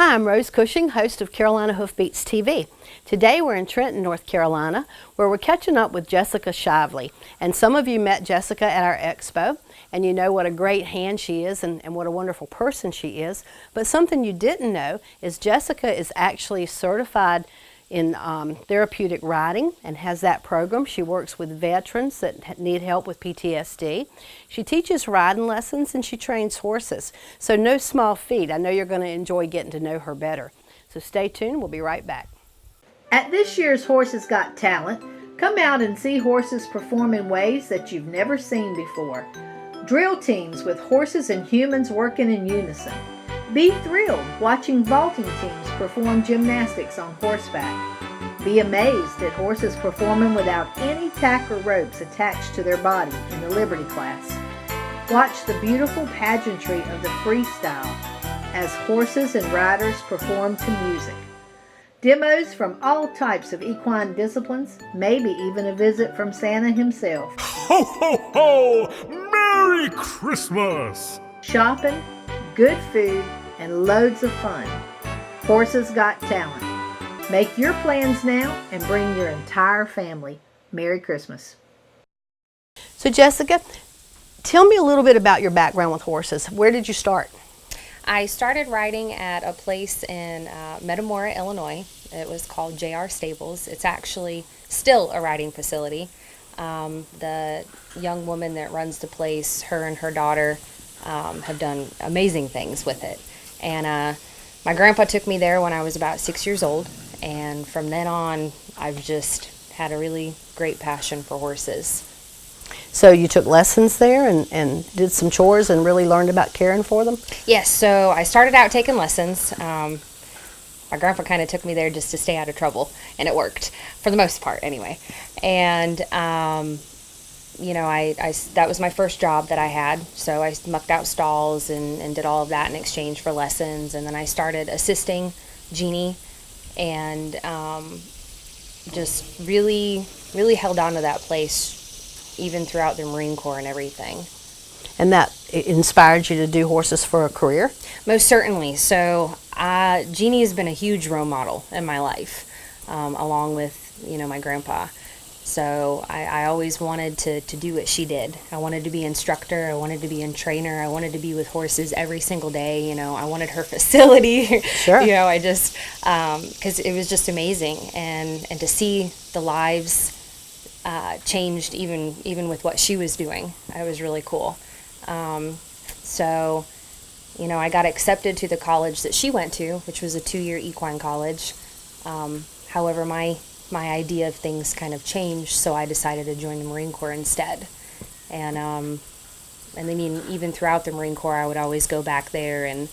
Hi, I'm Rose Cushing, host of Carolina Hoofbeats TV. Today we're in Trenton, North Carolina, where we're catching up with Jessica Shively. And some of you met Jessica at our expo, and you know what a great hand she is and what a wonderful person she is. But something you didn't know is Jessica is actually certified in therapeutic riding and has that program. She works with veterans that need help with PTSD. She teaches riding lessons and she trains horses. So no small feat. I know you're going to enjoy getting to know her better. So stay tuned. We'll be right back. At this year's Horses Got Talent, come out and see horses perform in ways that you've never seen before. Drill teams with horses and humans working in unison. Be thrilled watching vaulting teams perform gymnastics on horseback. Be amazed at horses performing without any tack or ropes attached to their body in the Liberty class. Watch the beautiful pageantry of the freestyle as horses and riders perform to music. Demos from all types of equine disciplines, maybe even a visit from Santa himself. Ho, ho, ho! Merry Christmas! Shopping, good food, and loads of fun. Horses Got Talent. Make your plans now and bring your entire family. Merry Christmas. So Jessica, tell me a little bit about your background with horses. Where did you start? I started riding at a place in Metamora, Illinois. It was called JR Stables. It's actually still a riding facility. The young woman that runs the place, her and her daughter, have done amazing things with it. And my grandpa took me there when I was about 6 years old. And from then on, I've just had a really great passion for horses. So you took lessons there and did some chores and really learned about caring for them? Yes, so I started out taking lessons. My grandpa kind of took me there just to stay out of trouble, and it worked, for the most part anyway. And, you know, that was my first job that I had, so I mucked out stalls and did all of that in exchange for lessons. And then I started assisting Jeannie and just really held on to that place even throughout the Marine Corps and everything. And that inspired you to do horses for a career? Most certainly. So Jeannie has been a huge role model in my life, along with, you know, my grandpa. So I always wanted to do what she did. I wanted to be instructor. I wanted to be a trainer. I wanted to be with horses every single day. You know, I wanted her facility. Sure. You know, I just, because it was just amazing. And to see the lives changed even with what she was doing. It was really cool. So, you know, I got accepted to the college that she went to, which was a 2-year equine college. However, my idea of things kind of changed, so I decided to join the Marine Corps instead. And I mean, even throughout the Marine Corps, I would always go back there and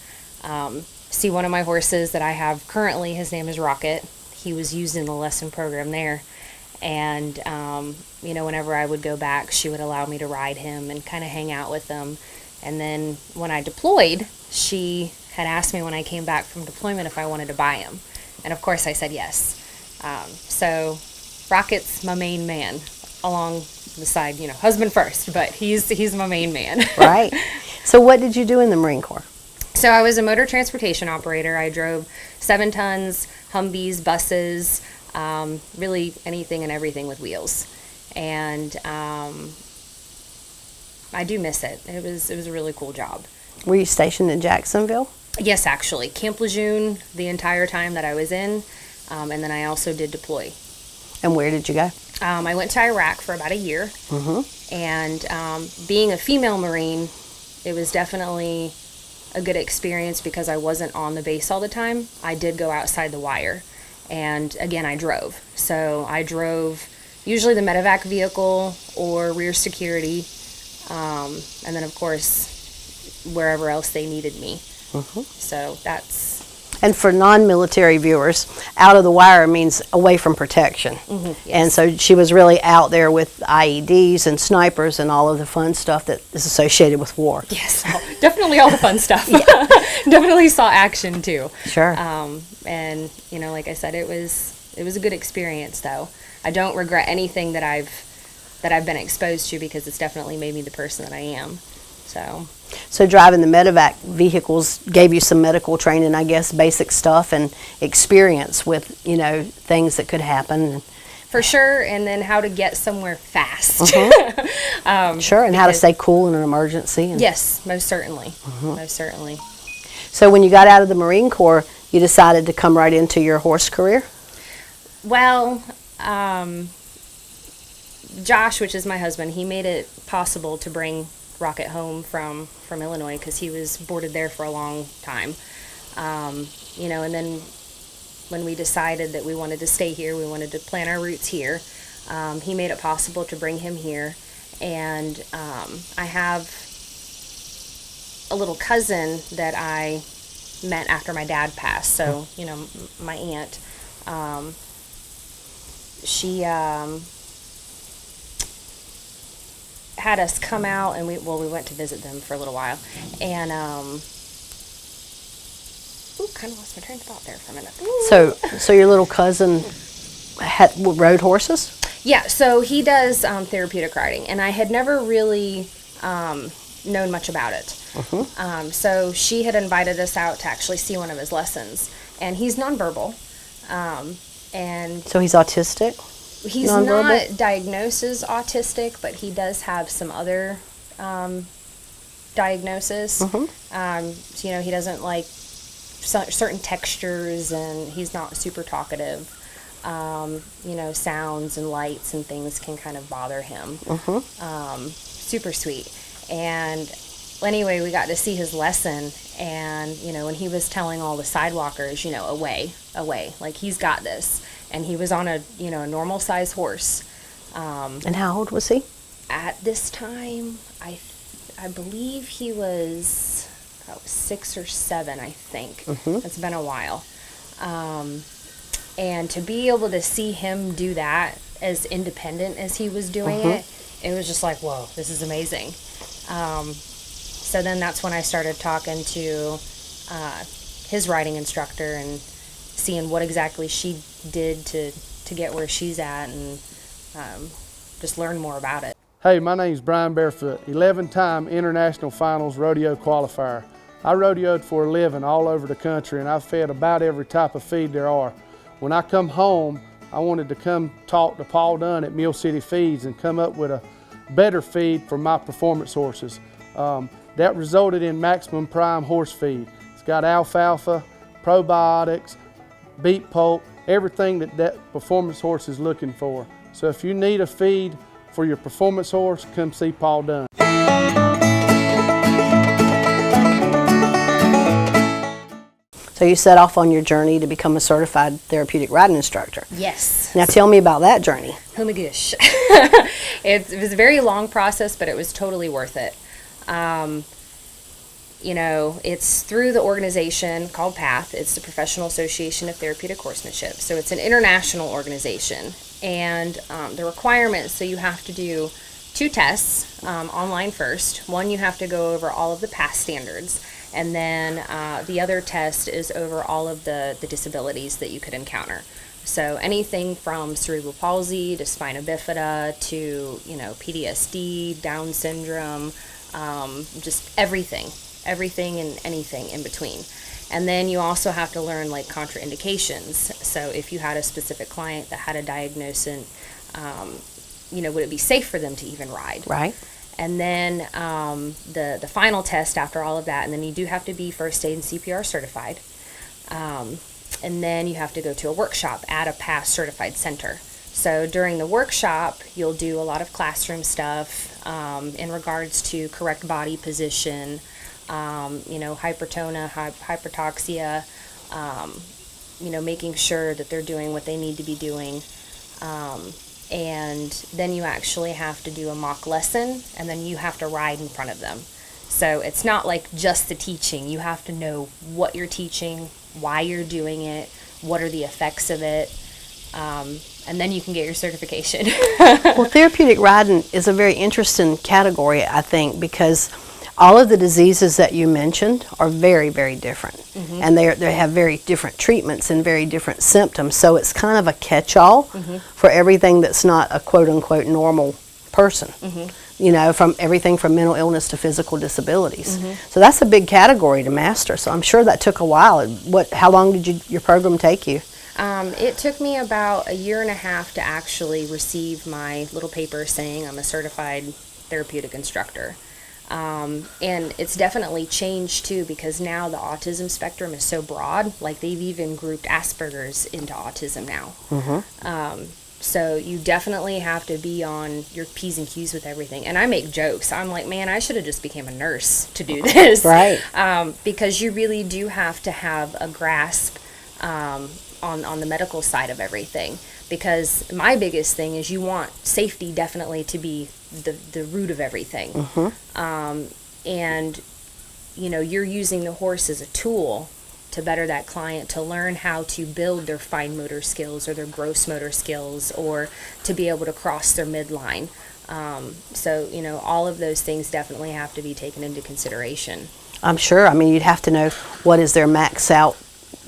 see one of my horses that I have currently. His name is Rocket. He was used in the lesson program there. And, you know, whenever I would go back, she would allow me to ride him and kind of hang out with him. And then when I deployed, she had asked me when I came back from deployment if I wanted to buy him. And of course I said yes. So Rocket's my main man, along the side, you know, husband first, but he's my main man. Right. So what did you do in the Marine Corps? So I was a motor transportation operator. I drove 7 tons, Humvees, buses, really anything and everything with wheels. And I do miss it. It was a really cool job. Were you stationed in Jacksonville? Yes, actually. Camp Lejeune the entire time that I was in. And then I also did deploy. And where did you go? I went to Iraq for about a year. Mm-hmm. And being a female Marine, it was definitely a good experience because I wasn't on the base all the time. I did go outside the wire. And again, I drove. So I drove usually the medevac vehicle or rear security. And then, of course, wherever else they needed me. Mm-hmm. So that's... And for non-military viewers, out of the wire means away from protection. Mm-hmm, yes. And so she was really out there with IEDs and snipers and all of the fun stuff that is associated with war. Yes, definitely all the fun stuff. Definitely saw action too. Sure. And you know, like I said, it was a good experience though. I don't regret anything that I've been exposed to because it's definitely made me the person that I am. So. So driving the medevac vehicles gave you some medical training, I guess, basic stuff and experience with, you know, things that could happen. For sure, and then how to get somewhere fast. Sure, and how to stay cool in an emergency. And yes, most certainly. Most certainly. So when you got out of the Marine Corps, you decided to come right into your horse career? Well, Josh, which is my husband, he made it possible to bring Rocket home from Illinois because he was boarded there for a long time. You know, and then when we decided that we wanted to stay here, we wanted to plant our roots here, he made it possible to bring him here. And I have a little cousin that I met after my dad passed. So, you know, my aunt, she had us come out, and we went to visit them for a little while, and kind of lost my train of thought there for a minute. So your little cousin rode horses? Yeah, so he does therapeutic riding, and I had never really known much about it. So she had invited us out to actually see one of his lessons, and he's nonverbal, and so he's autistic? He's not diagnosed as autistic, but he does have some other diagnosis. So, you know, he doesn't like certain textures, and he's not super talkative. You know, sounds and lights and things can kind of bother him. Super sweet. And anyway, we got to see his lesson, and, you know, when he was telling all the sidewalkers, you know, away, like, he's got this. And he was on a, you know, a normal size horse. And how old was he? At this time, I believe he was about 6 or 7, I think. It's been a while. And to be able to see him do that as independent as he was doing it was just like, whoa, this is amazing. So then that's when I started talking to his riding instructor and seeing what exactly she did to get where she's at, and just learn more about it. Hey, my name's Brian Barefoot, 11-time International Finals rodeo qualifier. I rodeoed for a living all over the country, and I've fed about every type of feed there are. When I come home, I wanted to come talk to Paul Dunn at Mill City Feeds and come up with a better feed for my performance horses. That resulted in Maximum Prime horse feed. It's got alfalfa, probiotics, beet pulp, everything that performance horse is looking for. So if you need a feed for your performance horse, come see Paul Dunn. So you set off on your journey to become a certified therapeutic riding instructor. Yes. Now tell me about that journey. Oh my gosh. It was a very long process, but it was totally worth it. You know, it's through the organization called PATH. It's the Professional Association of Therapeutic Horsemanship. So it's an international organization. And the requirements, so you have to do 2 tests online first. One, you have to go over all of the PATH standards. And then the other test is over all of the disabilities that you could encounter. So anything from cerebral palsy to spina bifida to, you know, PTSD, Down syndrome, just everything and anything in between. And then you also have to learn like contraindications. So if you had a specific client that had a diagnosis, you know, would it be safe for them to even ride? Right. And then the final test after all of that, and then you do have to be first aid and CPR certified. And then you have to go to a workshop at a PATH certified center. So during the workshop, you'll do a lot of classroom stuff in regards to correct body position, you know, hypertona, hypertoxia, you know, making sure that they're doing what they need to be doing. And then you actually have to do a mock lesson, and then you have to ride in front of them. So it's not like just the teaching. You have to know what you're teaching, why you're doing it, what are the effects of it, and then you can get your certification. Well, therapeutic riding is a very interesting category, I think, because all of the diseases that you mentioned are very, very different. And they have very different treatments and very different symptoms. So it's kind of a catch-all for everything that's not a quote-unquote normal person. you know, from everything from mental illness to physical disabilities. So that's a big category to master. So I'm sure that took a while. How long did your program take you? It took me about a year and a half to actually receive my little paper saying I'm a certified therapeutic instructor. And it's definitely changed too, because now the autism spectrum is so broad. Like, they've even grouped Asperger's into autism now. So you definitely have to be on your P's and Q's with everything. And I make jokes. I'm like, man, I should have just became a nurse to do this. Right. Because you really do have to have a grasp on the medical side of everything. Because my biggest thing is you want safety definitely to be the root of everything. And, you know, you're using the horse as a tool to better that client, to learn how to build their fine motor skills or their gross motor skills, or to be able to cross their midline. So, you know, all of those things definitely have to be taken into consideration. I'm sure. I mean, you'd have to know what is their max out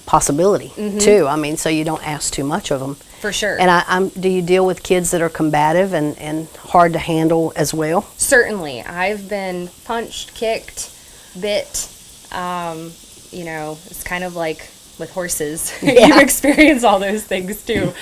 possibility too. I mean, so you don't ask too much of them. For sure. And do you deal with kids that are combative and hard to handle as well? Certainly. I've been punched, kicked, bit. You know, it's kind of like with horses. You experience all those things too.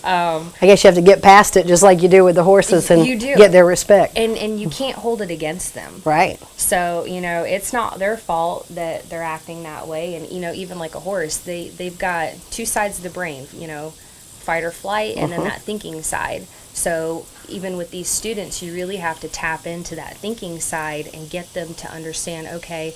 I guess you have to get past it just like you do with the horses and you do. get their respect. And you can't hold it against them. Right. So, you know, it's not their fault that they're acting that way. And, you know, even like a horse, they've got two sides of the brain, you know, fight or flight, and then that thinking side. So even with these students, you really have to tap into that thinking side and get them to understand, okay,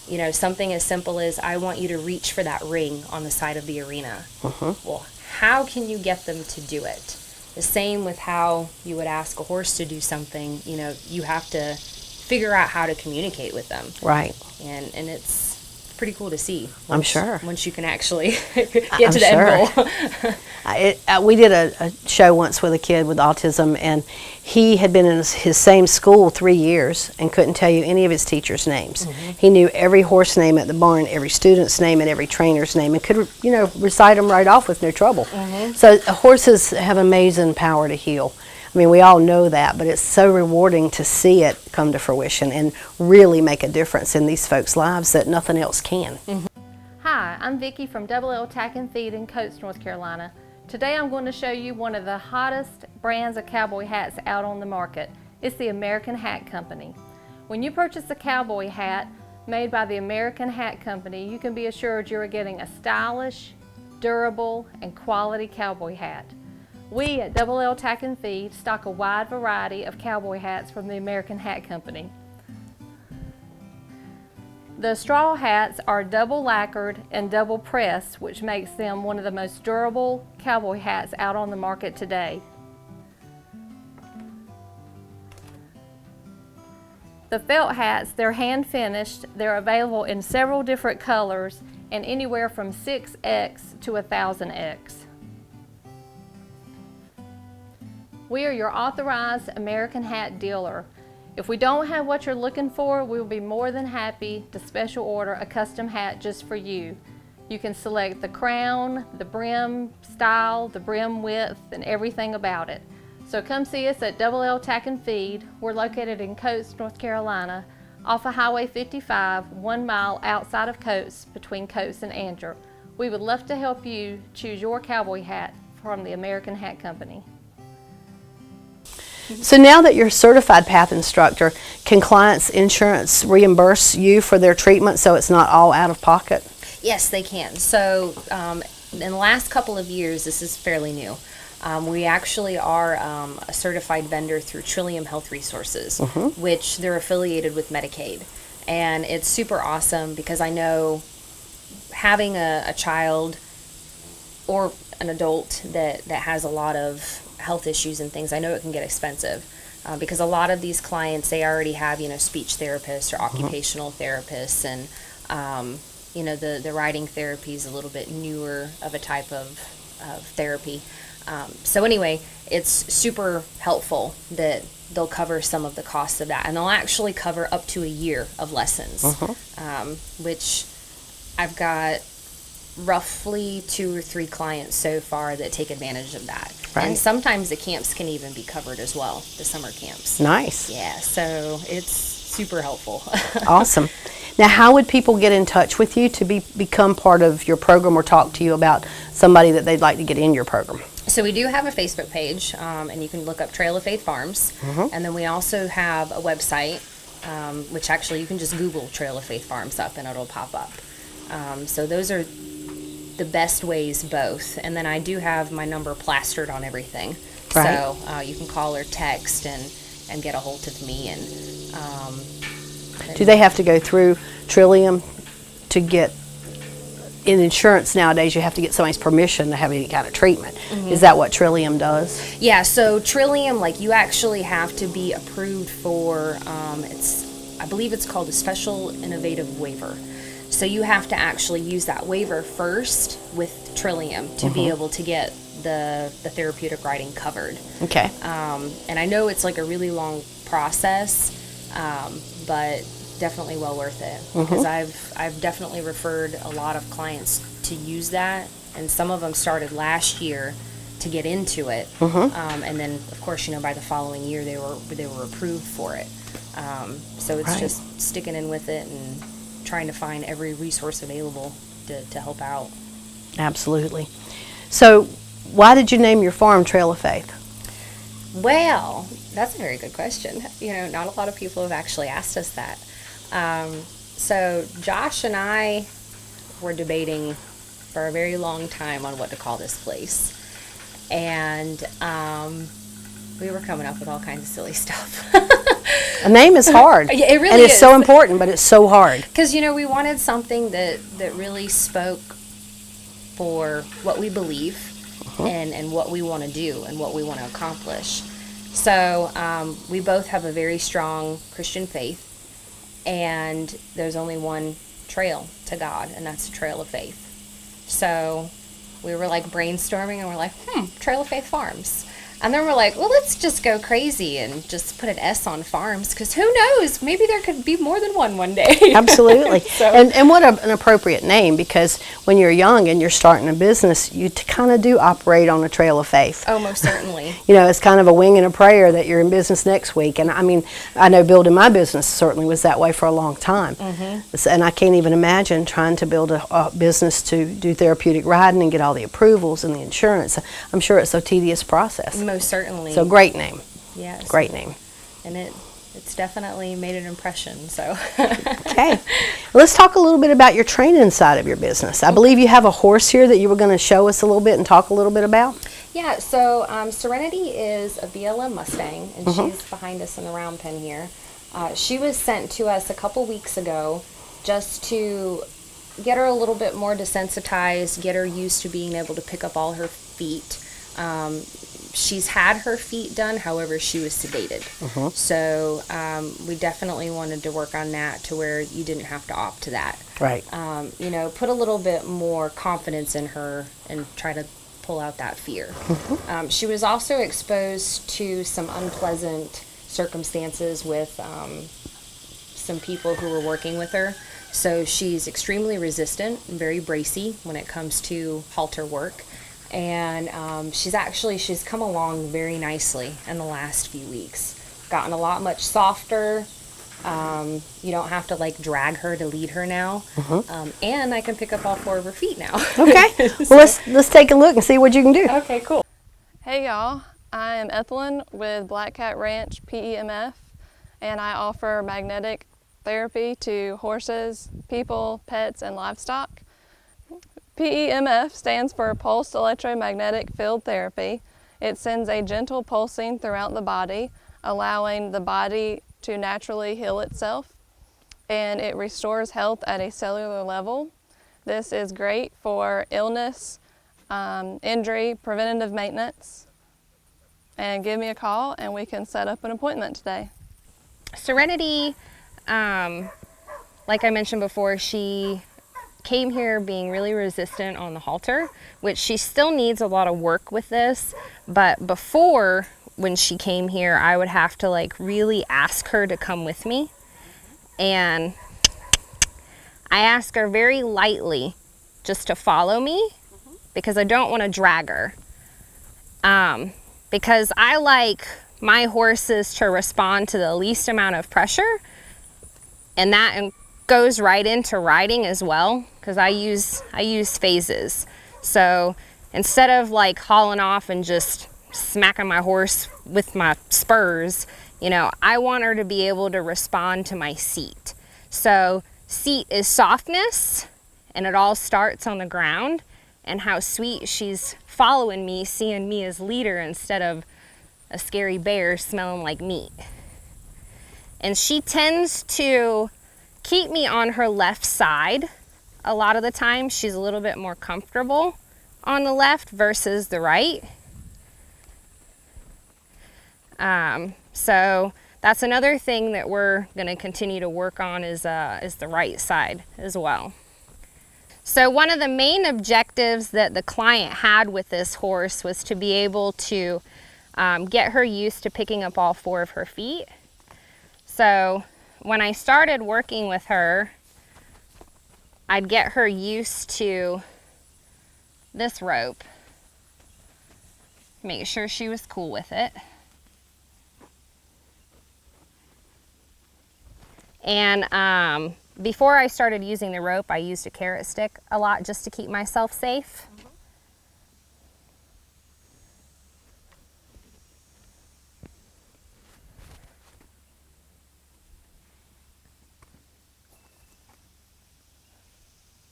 you know, something as simple as, I want you to reach for that ring on the side of the arena. Well, how can you get them to do it? The same with how you would ask a horse to do something. You know, you have to figure out how to communicate with them. Right. And it's pretty cool to see. I'm sure. Once you can actually get to the end goal. We did a show once with a kid with autism, and he had been in his same school 3 years and couldn't tell you any of his teachers' names. He knew every horse name at the barn, every student's name, and every trainer's name, and could, you know, recite them right off with no trouble. So horses have amazing power to heal. I mean, we all know that, but it's so rewarding to see it come to fruition and really make a difference in these folks' lives that nothing else can. Hi, I'm Vicki from Double L Tack and Feed in Coates, North Carolina. Today I'm going to show you one of the hottest brands of cowboy hats out on the market. It's the American Hat Company. When you purchase a cowboy hat made by the American Hat Company, you can be assured you're getting a stylish, durable, and quality cowboy hat. We at Double L Tack and Feed stock a wide variety of cowboy hats from the American Hat Company. The straw hats are double lacquered and double pressed, which makes them one of the most durable cowboy hats out on the market today. The felt hats, they're hand finished. They're available in several different colors and anywhere from 6X to 1000X. We are your authorized American Hat dealer. If we don't have what you're looking for, we will be more than happy to special order a custom hat just for you. You can select the crown, the brim style, the brim width, and everything about it. So come see us at Double L Tack and Feed. We're located in Coates, North Carolina, off of Highway 55, 1 mile outside of Coates, between Coates and Andrew. We would love to help you choose your cowboy hat from the American Hat Company. So now that you're a certified path instructor, can clients' insurance reimburse you for their treatment so it's not all out of pocket? Yes, they can. So in the last couple of years, this is fairly new. We actually are a certified vendor through Trillium Health Resources, which they're affiliated with Medicaid. And it's super awesome because I know having a child or an adult that has a lot of health issues and things, I know it can get expensive because a lot of these clients, they already have, you know, speech therapists or occupational therapists, and you know, the writing therapy is a little bit newer of a type of therapy. So anyway, it's super helpful that they'll cover some of the costs of that, and they'll actually cover up to a year of lessons, which I've got roughly 2 or 3 clients so far that take advantage of that. Right. And sometimes the camps can even be covered as well, the summer camps. Nice. Yeah, so it's super helpful. Awesome. Now, how would people get in touch with you to become part of your program or talk to you about somebody that they'd like to get in your program? So we do have a Facebook page, and you can look up Trail of Faith Farms. And then we also have a website, which actually you can just Google Trail of Faith Farms up and it'll pop up. So those are the best ways both. And then I do have my number plastered on everything. Right. So you can call or text and get a hold of me. And Do they have to go through Trillium to get, in insurance nowadays, you have to get somebody's permission to have any kind of treatment. Is that what Trillium does? yeah, so Trillium, like you actually have to be approved for, I believe it's called a special innovative waiver. So you have to actually use that waiver first with Trillium to be able to get the therapeutic riding covered. Okay. And I know it's like a really long process, but definitely well worth it, because I've definitely referred a lot of clients to use that, and some of them started last year to get into it, and then of course by the following year they were approved for it. So it's Right. just sticking in with it and trying to find every resource available to help out. Absolutely. So, why did you name your farm Trail of Faith? Well, that's a very good question. Not a lot of people have actually asked us that. So Josh and I were debating for a very long time on what to call this place. And we were coming up with all kinds of silly stuff. A name is hard. Yeah, it really and it's is. so important, but it's so hard. Because, we wanted something that really spoke for what we believe and what we want to do and what we want to accomplish. So we both have a very strong Christian faith, and there's only one trail to God, and that's the Trail of Faith. So we were like brainstorming, and we're like, Trail of Faith Farms. And then we're like, well, let's just go crazy and just put an S on farms, because who knows? Maybe there could be more than one day. Absolutely. So- And what an appropriate name, because when you're young and you're starting a business, you kind of do operate on a trail of faith. Oh, most certainly. It's kind of a wing and a prayer that you're in business next week. And I mean, I know building my business certainly was that way for a long time. And I can't even imagine trying to build a business to do therapeutic riding and get all the approvals and the insurance. I'm sure it's a tedious process. Most certainly. So great name. Yes. Great name. And it's definitely made an impression, so. Okay. Let's talk a little bit about your training side of your business. I believe you have a horse here that you were going to show us a little bit and talk a little bit about. Yeah, so Serenity is a BLM Mustang, and she's behind us in the round pen here. She was sent to us a couple weeks ago just to get her a little bit more desensitized, get her used to being able to pick up all her feet. She's had her feet done, however, she was sedated. So we definitely wanted to work on that to where you didn't have to opt to that. Right. Put a little bit more confidence in her and try to pull out that fear. She was also exposed to some unpleasant circumstances with some people who were working with her. So she's extremely resistant and very bracy when it comes to halter work. And she's come along very nicely in the last few weeks. Gotten a lot much softer. You don't have to drag her to lead her now. And I can pick up all 4 of her feet now. Okay. Well, let's take a look and see what you can do. Okay, cool. Hey y'all, I am Ethelyn with Black Cat Ranch PEMF, and I offer magnetic therapy to horses, people, pets, and livestock. PEMF stands for Pulsed Electromagnetic Field Therapy. It sends a gentle pulsing throughout the body, allowing the body to naturally heal itself, and it restores health at a cellular level. This is great for illness, injury, preventative maintenance. And give me a call and we can set up an appointment today. Serenity, like I mentioned before, she came here being really resistant on the halter, which she still needs a lot of work with this. But before, when she came here, I would have to really ask her to come with me. And I ask her very lightly just to follow me because I don't want to drag her. Because I like my horses to respond to the least amount of pressure, and that goes right into riding as well, because I use phases. So instead of like hauling off and just smacking my horse with my spurs, you know, I want her to be able to respond to my seat. So seat is softness, and it all starts on the ground, and how sweet she's following me, seeing me as leader instead of a scary bear smelling like meat. And she tends to keep me on her left side. A lot of the time she's a little bit more comfortable on the left versus the right. So that's another thing that we're going to continue to work on is the right side as well. So one of the main objectives that the client had with this horse was to be able to get her used to picking up all 4 of her feet. So when I started working with her, I'd get her used to this rope, make sure she was cool with it. And before I started using the rope, I used a carrot stick a lot just to keep myself safe.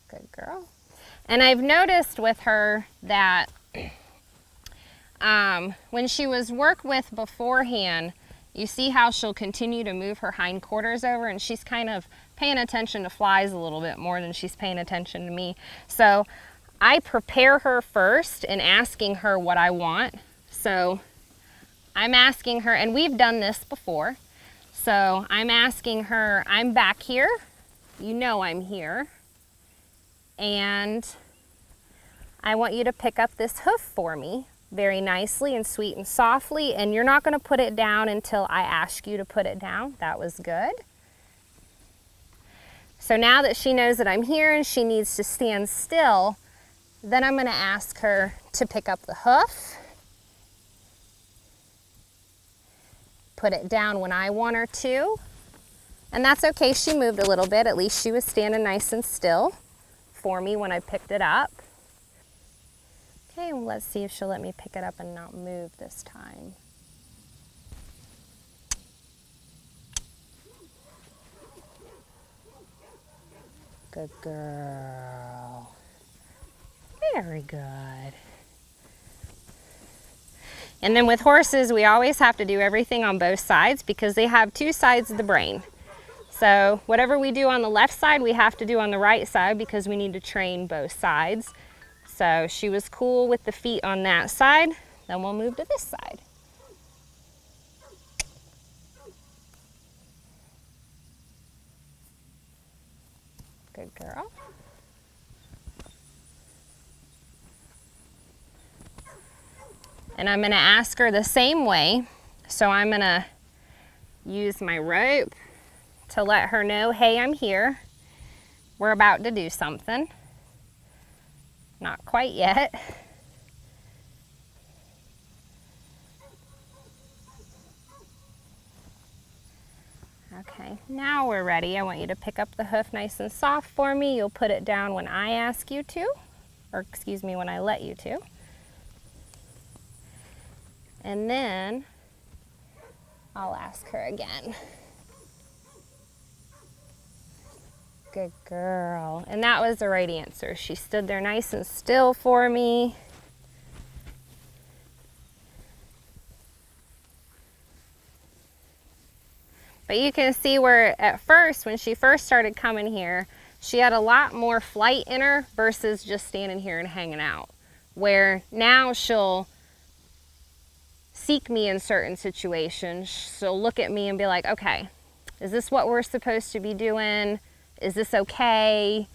Good girl. And I've noticed with her that when she was worked with beforehand, you see how she'll continue to move her hindquarters over, and she's kind of paying attention to flies a little bit more than she's paying attention to me. So I prepare her first in asking her what I want. So I'm asking her, and we've done this before, so I'm asking her, I'm back here, you know I'm here, and I want you to pick up this hoof for me very nicely and sweet and softly, and you're not going to put it down until I ask you to put it down. That was good. So now that she knows that I'm here and she needs to stand still, then I'm going to ask her to pick up the hoof, put it down when I want her to, and that's okay. She moved a little bit. At least she was standing nice and still for me when I picked it up. Okay, well, let's see if she'll let me pick it up and not move this time. Good girl. Very good. And then with horses, we always have to do everything on both sides because they have 2 sides of the brain. So whatever we do on the left side, we have to do on the right side because we need to train both sides. So she was cool with the feet on that side, then we'll move to this side. Good girl. And I'm going to ask her the same way. So I'm going to use my rope to let her know, hey, I'm here. We're about to do something. Not quite yet. Okay, now we're ready. I want you to pick up the hoof nice and soft for me. You'll put it down when I ask you to, or excuse me, when I let you to. And then I'll ask her again. Good girl. And that was the right answer. She stood there nice and still for me. But you can see where at first, when she first started coming here, she had a lot more flight in her versus just standing here and hanging out. Where now she'll seek me in certain situations. She'll look at me and be like, okay, is this what we're supposed to be doing? Is this okay?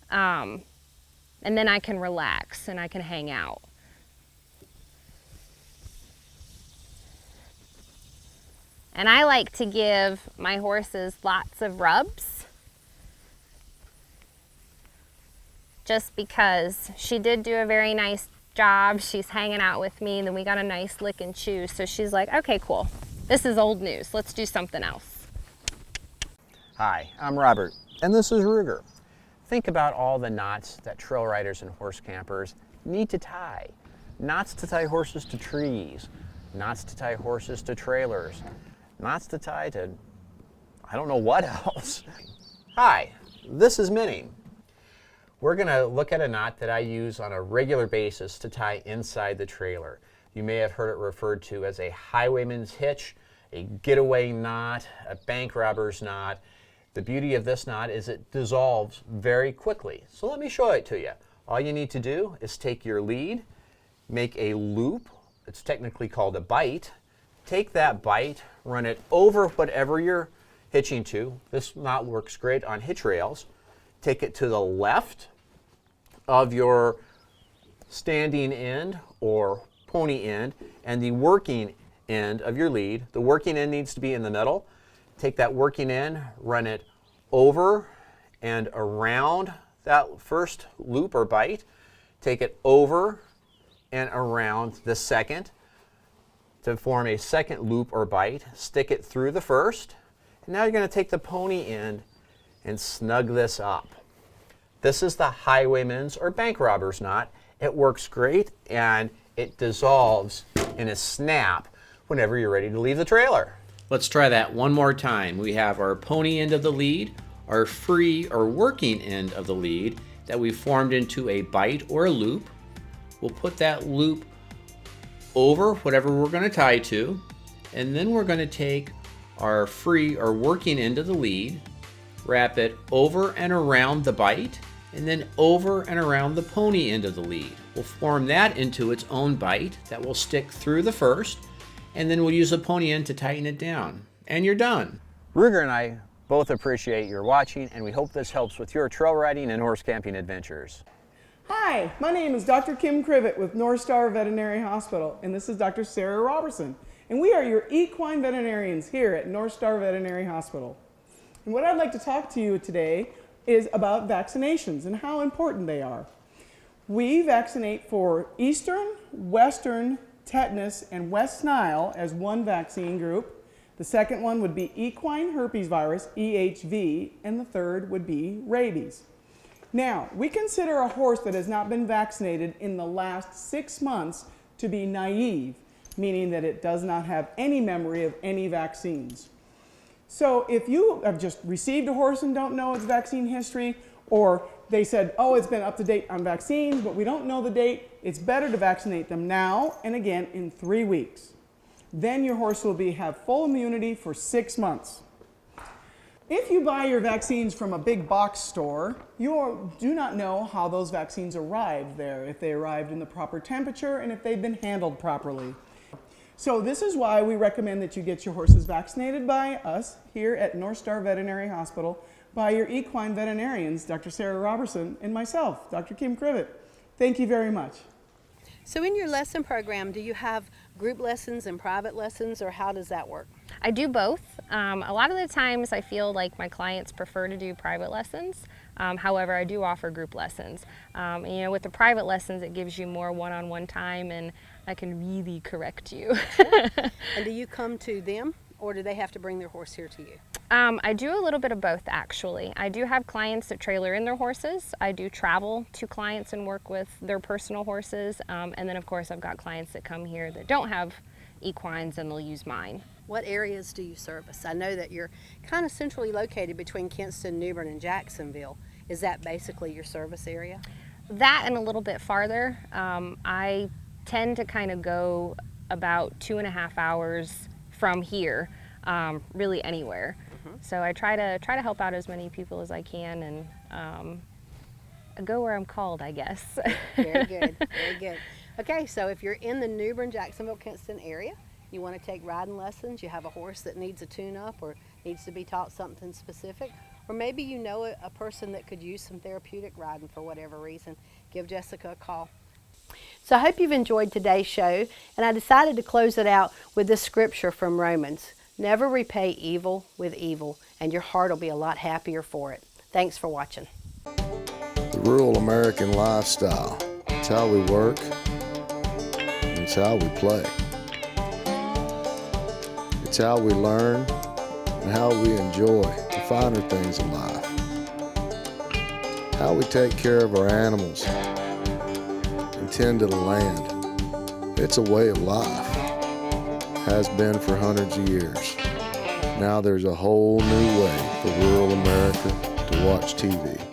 And then I can relax and I can hang out. And I like to give my horses lots of rubs. just because she did do a very nice job. She's hanging out with me, and then we got a nice lick and chew. So she's like, okay, cool. This is old news. Let's do something else. Hi, I'm Robert, and this is Ruger. Think about all the knots that trail riders and horse campers need to tie. Knots to tie horses to trees, knots to tie horses to trailers, knots to tie to, I don't know what else. Hi, this is Minnie. We're gonna look at a knot that I use on a regular basis to tie inside the trailer. You may have heard it referred to as a highwayman's hitch, a getaway knot, a bank robber's knot. The beauty of this knot is it dissolves very quickly. So let me show it to you. All you need to do is take your lead, make a loop. It's technically called a bite. Take that bite, run it over whatever you're hitching to. This knot works great on hitch rails. Take it to the left of your standing end or pony end and the working end of your lead. The working end needs to be in the middle. Take that working end, run it over and around that first loop or bite. Take it over and around the second to form a second loop or bite. Stick it through the first. And now you're going to take the pony end and snug this up. This is the highwayman's or bank robber's knot. It works great and it dissolves in a snap whenever you're ready to leave the trailer. Let's try that one more time. We have our pony end of the lead, our free or working end of the lead that we formed into a bite or a loop. We'll put that loop over whatever we're going to tie to, and then we're going to take our free or working end of the lead, wrap it over and around the bite, and then over and around the pony end of the lead. We'll form that into its own bite that will stick through the first, and then we'll use the pony end to tighten it down. And you're done. Ruger and I both appreciate your watching, and we hope this helps with your trail riding and horse camping adventures. Hi, my name is Dr. Kim Crivet with North Star Veterinary Hospital, and this is Dr. Sarah Robertson, and we are your equine veterinarians here at North Star Veterinary Hospital. And what I'd like to talk to you today is about vaccinations and how important they are. We vaccinate for Eastern, Western, tetanus, and West Nile as one vaccine group. The second one would be equine herpes virus, EHV, and the third would be rabies. Now, we consider a horse that has not been vaccinated in the last 6 months to be naive, meaning that it does not have any memory of any vaccines. So if you have just received a horse and don't know its vaccine history, or they said, oh, it's been up to date on vaccines, but we don't know the date, it's better to vaccinate them now and again in 3 weeks. Then your horse will have full immunity for 6 months. If you buy your vaccines from a big box store, you do not know how those vaccines arrived there, if they arrived in the proper temperature and if they've been handled properly. So this is why we recommend that you get your horses vaccinated by us here at North Star Veterinary Hospital by your equine veterinarians, Dr. Sarah Robertson, and myself, Dr. Kim Crivet. Thank you very much. So in your lesson program, do you have group lessons and private lessons, or how does that work? I do both. A lot of the times I feel like my clients prefer to do private lessons. However, I do offer group lessons. And, you know, with the private lessons, it gives you more one-on-one time, and I can really correct you. And do you come to them, or do they have to bring their horse here to you? I do a little bit of both, actually. I do have clients that trailer in their horses. I do travel to clients and work with their personal horses. And then, of course, I've got clients that come here that don't have equines and they'll use mine. What areas do you service? I know that you're kind of centrally located between Kinston, Newbern, and Jacksonville. Is that basically your service area? That and a little bit farther. I tend to kind of go about 2.5 hours from here, really anywhere. So I try to help out as many people as I can, and go where I'm called, I guess. Very good, very good. Okay, so if you're in the Newbern, Jacksonville, Kinston area, you want to take riding lessons, you have a horse that needs a tune-up or needs to be taught something specific, or maybe you know a person that could use some therapeutic riding for whatever reason, give Jessica a call. So I hope you've enjoyed today's show, and I decided to close it out with this scripture from Romans. Never repay evil with evil, and your heart will be a lot happier for it. Thanks for watching. The rural American lifestyle. It's how we work, and it's how we play. It's how we learn and how we enjoy the finer things in life. How we take care of our animals and tend to the land. It's a way of life. Has been for hundreds of years. Now there's a whole new way for rural America to watch TV.